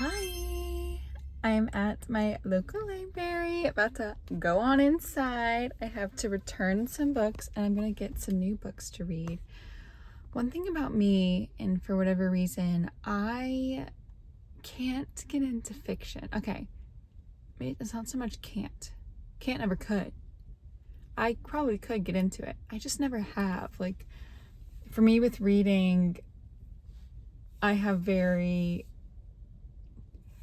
Hi, I'm at my local library, about to go on inside. I have to return some books and I'm gonna get some new books to read. One thing about me, and for whatever reason, I can't get into fiction. Okay, maybe it's not so much can't. Can't never could. I probably could get into it. I just never have. Like, for me with reading, I have very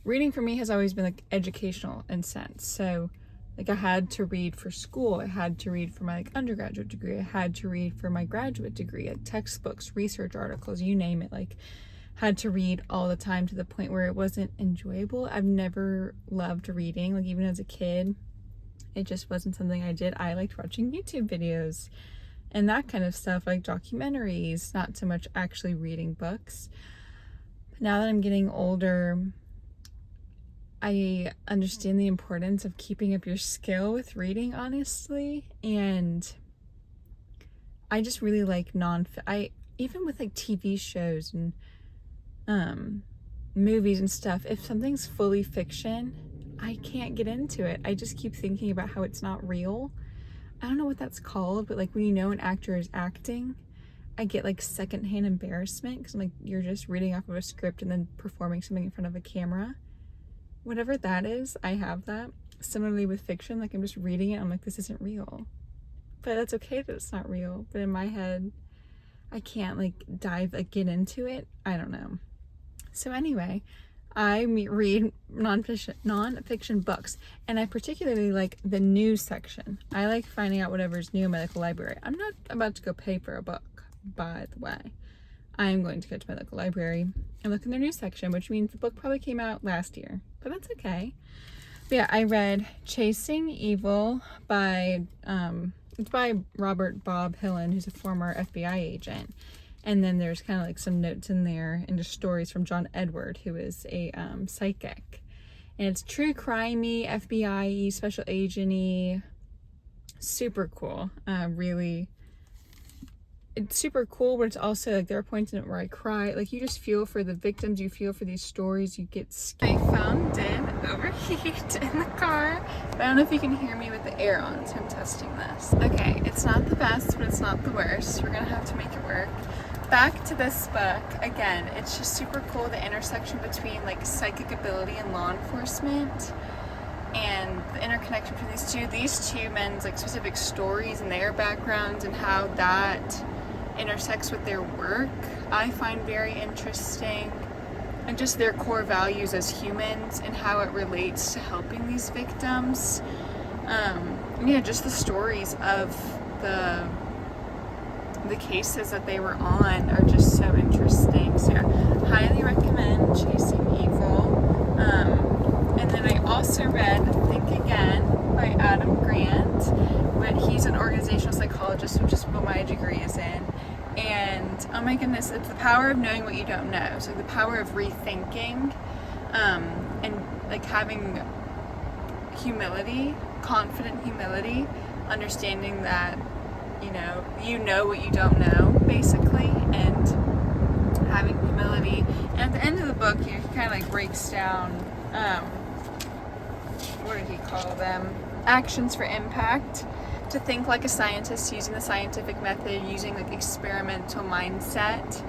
reading for me has always been like educational in sense. So like I had to read for school, I had to read for my like undergraduate degree, I had to read for my graduate degree, like textbooks, research articles, you name it, like had to read all the time to the point where it wasn't enjoyable. I've never loved reading, like even as a kid, it just wasn't something I did. I liked watching YouTube videos and that kind of stuff, like documentaries, not so much actually reading books. But now that I'm getting older, I understand the importance of keeping up your skill with reading, honestly, and I just really like even with like TV shows and movies and stuff, if something's fully fiction, I can't get into it. I just keep thinking about how it's not real. I don't know what that's called, but like when you know an actor is acting, I get like secondhand embarrassment because I'm like, you're just reading off of a script and then performing something in front of a camera. Whatever that is, I have that. Similarly with fiction, like I'm just reading it, I'm like, this isn't real. But that's okay that it's not real. But in my head, I can't like get into it. I don't know. So anyway, I read non-fiction books, and I particularly like the news section. I like finding out whatever's new in my local library. I'm not about to go pay for a book, by the way. I am going to go to my local library and look in their news section, which means the book probably came out last year, but that's okay. But yeah, I read Chasing Evil by, it's by Robert Bob Hillen, who's a former FBI agent. And then there's kind of like some notes in there and just stories from John Edward, who is a psychic. And it's true crimey, FBI-y, special agent-y, super cool, really. It's super cool, but it's also like there are points in it where I cry. Like you just feel for the victims, you feel for these stories, you get scared. My phone did overheat in the car, but I don't know if you can hear me with the air on, so I'm testing this. Okay, it's not the best, but it's not the worst. We're gonna have to make it work. Back to this book, again, it's just super cool, the intersection between like psychic ability and law enforcement, and the interconnection between these two men's like specific stories and their backgrounds and how that intersects with their work, I find very interesting, and just their core values as humans and how it relates to helping these victims. Yeah, just the stories of the cases that they were on are just so interesting. So yeah, highly recommend Chasing Evil. And then I also read Think Again by Adam Grant, but he's an organizational psychologist, which is what my degree is in. And oh my goodness, it's the power of knowing what you don't know. So the power of rethinking, and like having humility, confident humility, understanding that you know what you don't know, basically, and having humility. And at the end of the book, he kind of like breaks down, what did he call them? Actions for impact. To think like a scientist, using the scientific method, using like experimental mindset,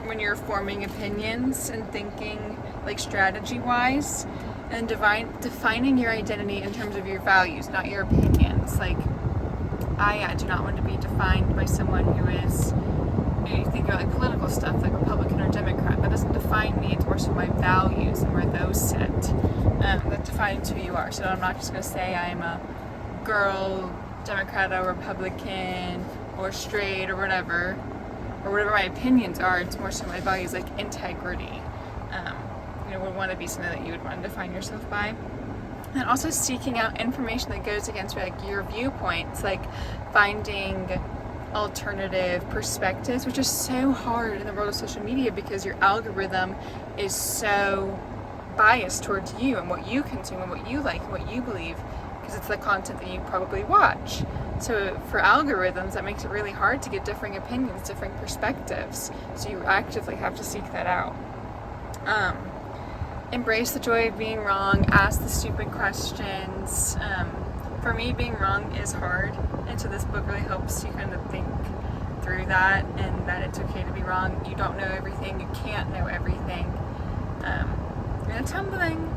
when you're forming opinions and thinking like strategy-wise, and defining your identity in terms of your values, not your opinions. Like, I do not want to be defined by someone who is, you think about like political stuff, like Republican or Democrat. That doesn't define me. It's more so my values and where those sit that defines who you are. So I'm not just going to say I'm a girl, Democrat or Republican or straight or whatever my opinions are. It's more so my values, like integrity. Would want to be something that you would want to define yourself by. And also seeking out information that goes against like your viewpoints, like finding alternative perspectives, which is so hard in the world of social media because your algorithm is so biased towards you and what you consume and what you like and what you believe, because it's the content that you probably watch. So for algorithms, that makes it really hard to get differing opinions, different perspectives. So you actively have to seek that out. embrace the joy of being wrong, ask the stupid questions. For me, being wrong is hard, and so this book really helps you kind of think through that, and that it's okay to be wrong. You don't know everything, you can't know everything. You're in a tumbling.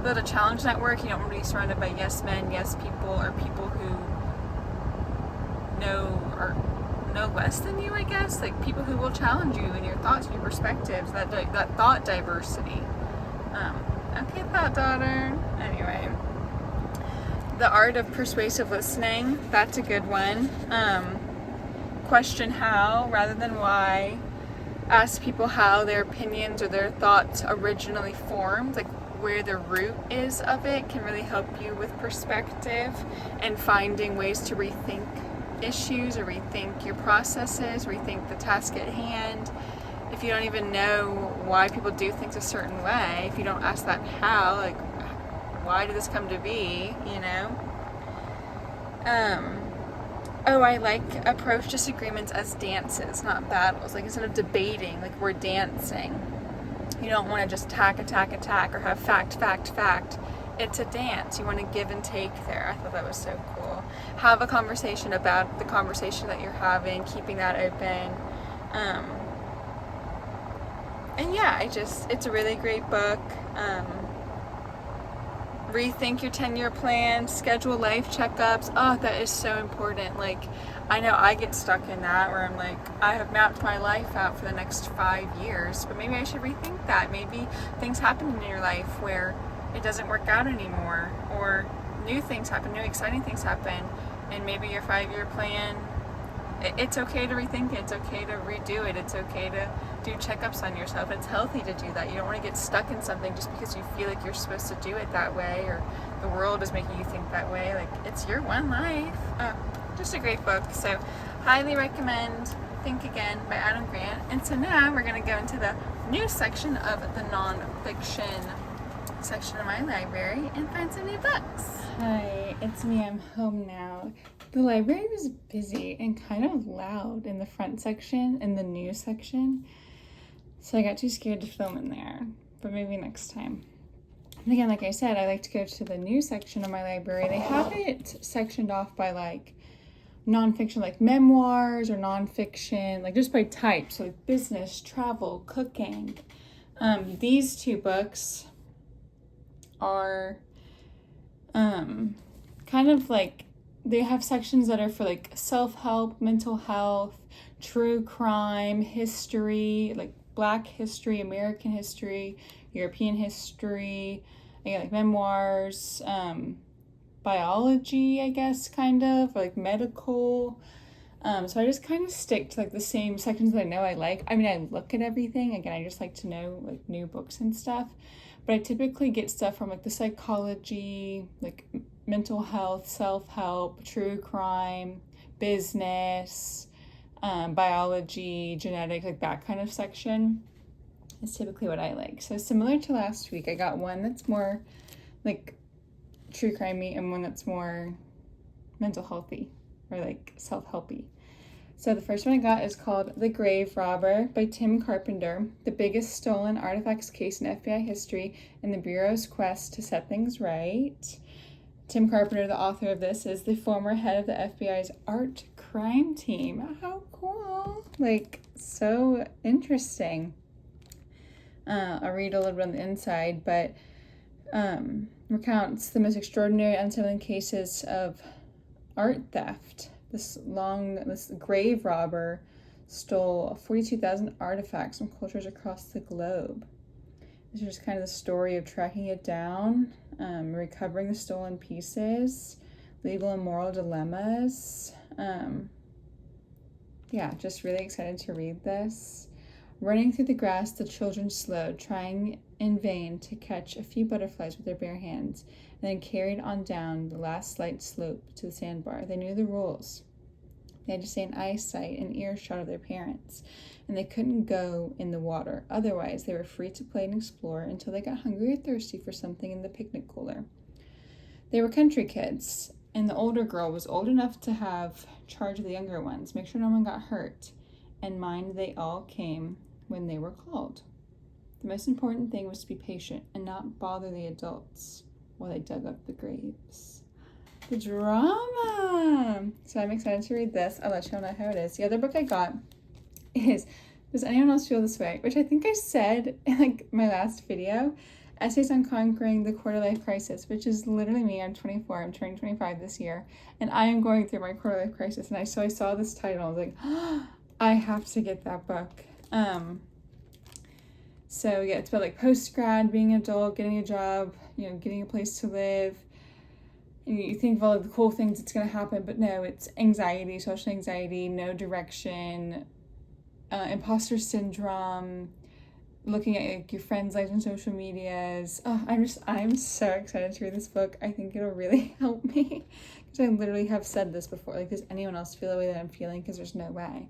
Build a challenge network. You don't want to be surrounded by yes men, yes people, or people who know less than you, I guess. Like people who will challenge you in your thoughts and your perspectives, that thought diversity. Okay, thought daughter. Anyway, The Art of Persuasive Listening, that's a good one. Question how rather than why. Ask people how their opinions or their thoughts originally formed, like where the root is of it, can really help you with perspective and finding ways to rethink issues or rethink your processes, rethink the task at hand. If you don't even know why people do things a certain way, if you don't ask that how, like why did this come to be, you know? I like approach disagreements as dances, not battles. Like instead of debating, like we're dancing. You don't want to just attack, or have fact. It's a dance. You want to give and take there. I thought that was so cool. Have a conversation about the conversation that you're having, keeping that open. And yeah, it's a really great book. Rethink your 10-year plan, schedule life checkups. Oh, that is so important. Like, I know I get stuck in that where I'm like, I have mapped my life out for the next 5 years, but maybe I should rethink that. Maybe things happen in your life where it doesn't work out anymore, or new things happen, new exciting things happen, and maybe your 5-year plan, it's okay to rethink it. It's okay to redo it. It's okay to do checkups on yourself. It's healthy to do that. You don't want to get stuck in something just because you feel like you're supposed to do it that way, or the world is making you think that way. Like, it's your one life. Just a great book. So highly recommend Think Again by Adam Grant. And so now we're going to go into the new section of the nonfiction section of my library and find some new books. Hi, it's me. I'm home now. The library was busy and kind of loud in the front section and the news section, so I got too scared to film in there, but maybe next time. And again, like I said, I like to go to the news section of my library. They have it sectioned off by like nonfiction, like memoirs, or nonfiction, like just by type, so like business, travel, cooking. These two books are kind of like, they have sections that are for like self-help, mental health, true crime, history, like Black history, American history, European history, again, like memoirs, biology, I guess, kind of, like medical. So I just kind of stick to like the same sections that I know I like. I mean, I look at everything. Again, I just like to know like new books and stuff. But I typically get stuff from like the psychology, like mental health, self-help, true crime, business, biology, genetics, like that kind of section is typically what I like. So similar to last week, I got one that's more like true crimey and one that's more mental healthy or like self-helpy. So the first one I got is called The Grave Robber by Tim Carpenter, the biggest stolen artifacts case in FBI history and the Bureau's quest to set things right. Tim Carpenter, the author of this, is the former head of the FBI's art crime team. How cool. Like, so interesting. I'll read a little bit on the inside, but recounts the most extraordinary, unsettling cases of art theft. This grave robber stole 42,000 artifacts from cultures across the globe. This is just kind of the story of tracking it down, recovering the stolen pieces, legal and moral dilemmas. Just really excited to read this. Running through the grass, the children slowed, trying in vain to catch a few butterflies with their bare hands, and then carried on down the last slight slope to the sandbar. They knew the rules. They had to stay in eyesight and earshot of their parents, and they couldn't go in the water. Otherwise, they were free to play and explore until they got hungry or thirsty for something in the picnic cooler. They were country kids, and the older girl was old enough to have charge of the younger ones, make sure no one got hurt, and mind they all came when they were called. The most important thing was to be patient and not bother the adults while they dug up the graves. The drama! So I'm excited to read this. I'll let you know how it is. The other book I got is Does Anyone Else Feel This Way? Which I think I said in like my last video. Essays on Conquering the Quarter Life Crisis, which is literally me. I'm 24. I'm turning 25 this year. And I am going through my quarter life crisis. And I saw this title. I was like, oh, I have to get that book. So yeah, it's about like post-grad, being an adult, getting a job, you know, getting a place to live. And you think of all of the cool things that's going to happen, but no, it's anxiety, social anxiety, no direction, imposter syndrome, looking at like your friends' lives on social medias. Oh, I'm so excited to read this book. I think it'll really help me because I literally have said this before. Like, does anyone else feel the way that I'm feeling? Because there's no way.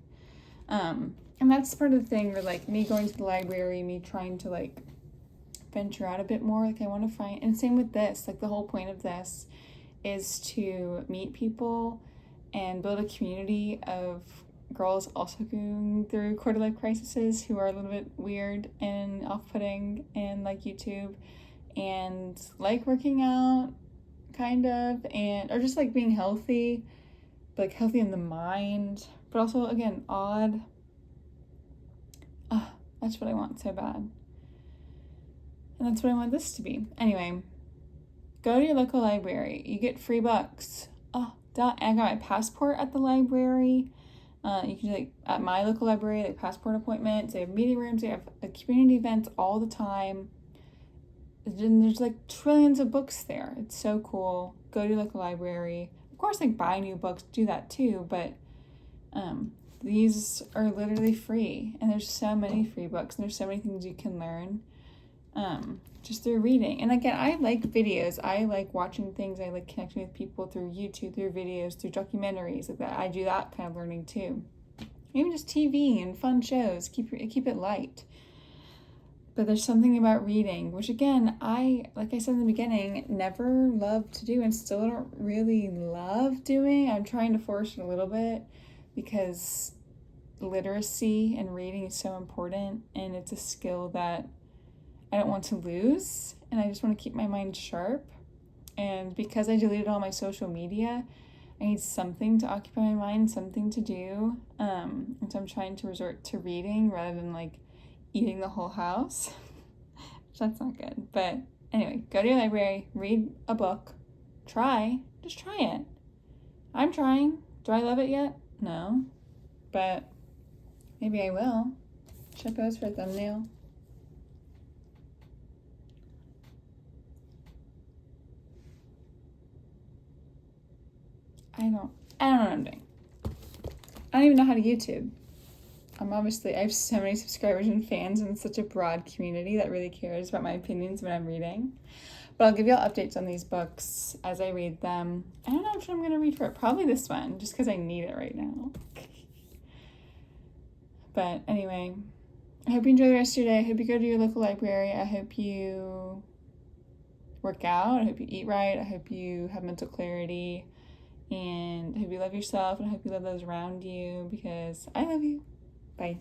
And that's part of the thing where like me going to the library, me trying to like venture out a bit more. Like I want to find, and same with this. Like the whole point of this is to meet people and build a community of girls also going through quarter life crises who are a little bit weird and off-putting and like YouTube and like working out kind of, and or just like being healthy, but like healthy in the mind, but also again odd. That's what I want so bad, and that's what I want this to be. Anyway, go to your local library. You get free books. I got my passport at the library. You can do like at my local library, like passport appointments. They have meeting rooms. They have community events all the time. And there's like trillions of books there. It's so cool. Go to your local library. Of course, like buy new books, do that too. But these are literally free, and there's so many free books, and there's so many things you can learn just through reading. And again, I like videos. I like watching things. I like connecting with people through YouTube, through videos, through documentaries like that. I do that kind of learning too. Even just TV and fun shows. Keep it light. But there's something about reading, which again, like I said in the beginning, never loved to do and still don't really love doing. I'm trying to force it a little bit because literacy and reading is so important, and it's a skill that I don't want to lose, and I just want to keep my mind sharp. And because I deleted all my social media, I need something to occupy my mind, something to do. And so I'm trying to resort to reading rather than like eating the whole house. That's not good. But anyway, go to your library, read a book, just try it. I'm trying. Do I love it yet? No, but maybe I will. Should I pose for a thumbnail? I don't know what I'm doing. I don't even know how to YouTube. I have so many subscribers and fans and such a broad community that really cares about my opinions when I'm reading. But I'll give you all updates on these books as I read them. I don't know which one I'm going to read for it. Probably this one, just because I need it right now. But anyway, I hope you enjoy the rest of your day. I hope you go to your local library. I hope you work out. I hope you eat right. I hope you have mental clarity. And I hope you love yourself, and I hope you love those around you, because I love you. Bye.